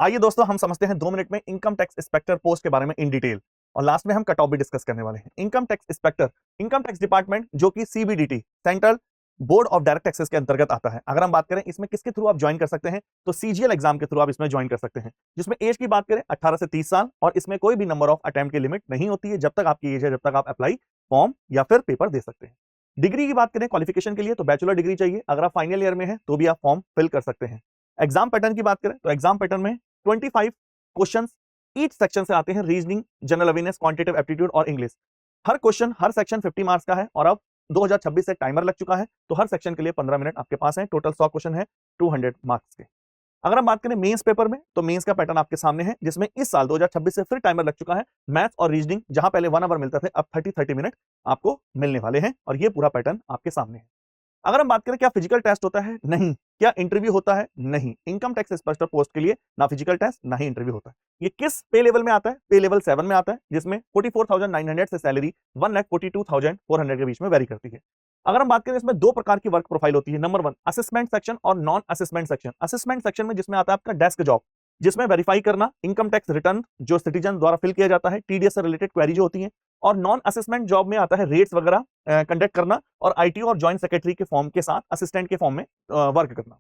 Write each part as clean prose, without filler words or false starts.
आइए दोस्तों, हम समझते हैं 2 मिनट में इनकम टैक्स इंस्पेक्टर पोस्ट के बारे में इन डिटेल, और लास्ट में हम कट ऑफ भी डिस्कस करने वाले हैं। Income tax inspector, income tax department जो कि CBDT, central board of direct taxes के अंतर्गत आता है। अगर हम बात करें इसमें किसके थ्रू आप ज्वाइन कर सकते हैं, तो सीजीएल एग्जाम के थ्रू आप इसमें ज्वाइन कर सकते हैं, जिसमें एज की बात करें 18 से 30 साल, और इसमें कोई भी नंबर ऑफ अटेम्प्ट की लिमिट नहीं होती है। जब तक आपकी एज है, जब तक आप अप्लाई फॉर्म या फिर पेपर दे सकते हैं। डिग्री की बात करें क्वालिफिकेशन के लिए, तो बैचलर डिग्री चाहिए। अगर आप फाइनल ईयर में है तो भी आप फॉर्म फिल कर सकते हैं। एग्जाम पैटर्न की बात करें तो एग्जाम पैटर्न में 25 क्वेश्चंस ईच सेक्शन से आते हैं। Reasoning, general awareness, quantitative aptitude और इंग्लिश। हर क्वेश्चन, हर सेक्शन 50 मार्क्स का है, और अब 2026 से टाइमर लग चुका है, तो हर सेक्शन के लिए 15 मिनट आपके पास है। टोटल 100 क्वेश्चन है 200 मार्क्स के। अगर हम बात करें मेंस पेपर में, तो मेंस का पैटर्न आपके सामने है, जिसमें इस साल 2026 से फिर टाइमर लग चुका है। मैथ्स और रीजनिंग, जहां पहले 1 आवर मिलते थे, अब 30 मिनट आपको मिलने वाले हैं, और ये पूरा पैटर्न आपके सामने है। अगर हम बात करें क्या फिजिकल टेस्ट होता है, नहीं। क्या इंटरव्यू होता है, नहीं। इनकम टैक्स इंस्पेक्टर पोस्ट के लिए ना फिजिकल टेस्ट ना ही इंटरव्यू होता है। ये किस पे लेवल में आता है, पे लेवल 7 में आता है, जिसमें 44,900 से सैलरी 1,42,400 के बीच में वेरी करती है। अगर हम बात करें, इसमें 2 प्रकार की वर्क प्रोफाइल होती है। नंबर 1 असेसमेंट सेक्शन और non assessment section. Assessment section में जिसमें आता है आपका डेस्क जॉब, जिसमें वेरीफाई करना इनकम टैक्स रिटर्न जो सिटीजन द्वारा फिल किया जाता है, टीडीएस से रिलेटेड क्वेरी जो होती है। और नॉन असेसमेंट जॉब में आता है रेट्स वगैरह कंडक्ट करना, और आईटी और जॉइंट सेक्रेटरी के फॉर्म के साथ असिस्टेंट के फॉर्म में वर्क करना।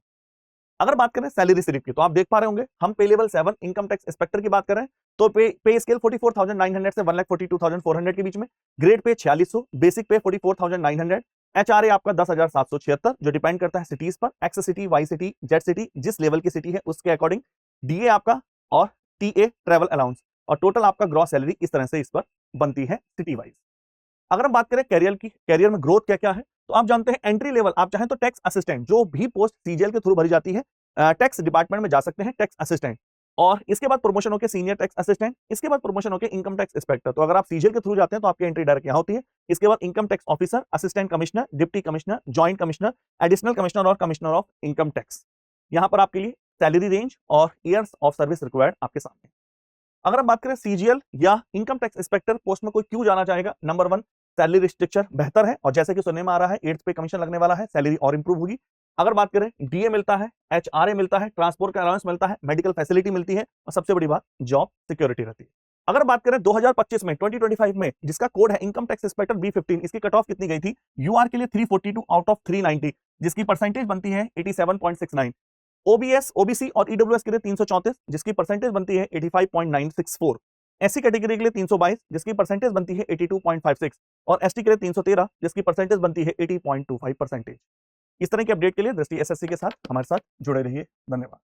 अगर बात करें सैलरी स्लिप की, तो आप देख पा रहे होंगे हम पे लेवल 7 इनकम टैक्स इंस्पेक्टर की बात कर रहे हैं, तो पे स्केल 44,900 से 1,42,400 के बीच में। ग्रेड पे 4600, बेसिक पे 44,900। एचआरए आपका 10,776, जो डिपेंड करता है सिटीज पर, X city, Y city, Z city, जिस लेवल की सिटी है उसके अकॉर्डिंग। डीए आपका और टीए ट्रेवल अलाउंस, और टोटल आपका ग्रॉस सैलरी इस तरह से इस पर बनती है सिटी वाइज। अगर हम बात करें कैरियर की, कैरियर में ग्रोथ क्या क्या है, तो आप जानते हैं एंट्री लेवल आप चाहें तो टैक्स असिस्टेंट, जो भी पोस्ट सीजीएल के थ्रू भरी जाती है, टैक्स डिपार्टमेंट में जा सकते हैं टैक्स असिस्टेंट। और इसके बाद प्रमोशन होकर सीनियर टैक्स असिस्टेंट, इसके बाद प्रमोशन होकर इनकम टैक्स इंस्पेक्टर। तो अगर आप सीजीएल के थ्रू जाते हैं तो आपकी एंट्री डायरेक्ट यहां होती है। इसके बाद income tax officer, assistant commissioner, deputy commissioner, joint commissioner, additional commissioner और कमिश्नर ऑफ इनकम टैक्स। यहां पर आपके लिए सैलरी रेंज और ईयर्स ऑफ सर्विस रिक्वायर्ड आपके सामने। अगर हम बात करें सीजीएल या इनकम टैक्स इंस्पेक्टर पोस्ट में कोई क्यों जाना चाहेगा, नंबर 1 सैलरी स्ट्रक्चर बेहतर है, और जैसे कि सुनने में आ रहा है 8th पे कमीशन लगने वाला है, सैलरी और इंप्रूव होगी। अगर बात करें डीए मिलता है, एचआरए मिलता है, ट्रांसपोर्ट का अलाउंस मिलता है, मेडिकल फैसिलिटी मिलती है, और सबसे बड़ी बात जॉब सिक्योरिटी रहती है। अगर बात करें 2025 में 2025 में जिसका कोड है इनकम टैक्स इंस्पेक्टर B15, इसकी कट ऑफ कितनी गई थी, यूआर के लिए 342 आउट ऑफ 390, जिसकी परसेंटेज बनती है 87.69। ओबीएस, ओबीसी और ईडब्ल्यूएस के लिए 334, जिसकी परसेंटेज बनती है 85.964। एससी कैटेगरी के लिए 322, जिसकी परसेंटेज बनती है 82.56, और एसटी के लिए 313, जिसकी परसेंटेज बनती है 80.25%। इस तरह के अपडेट के लिए दृष्टि एसएससी के साथ हमारे साथ जुड़े रहिए। धन्यवाद।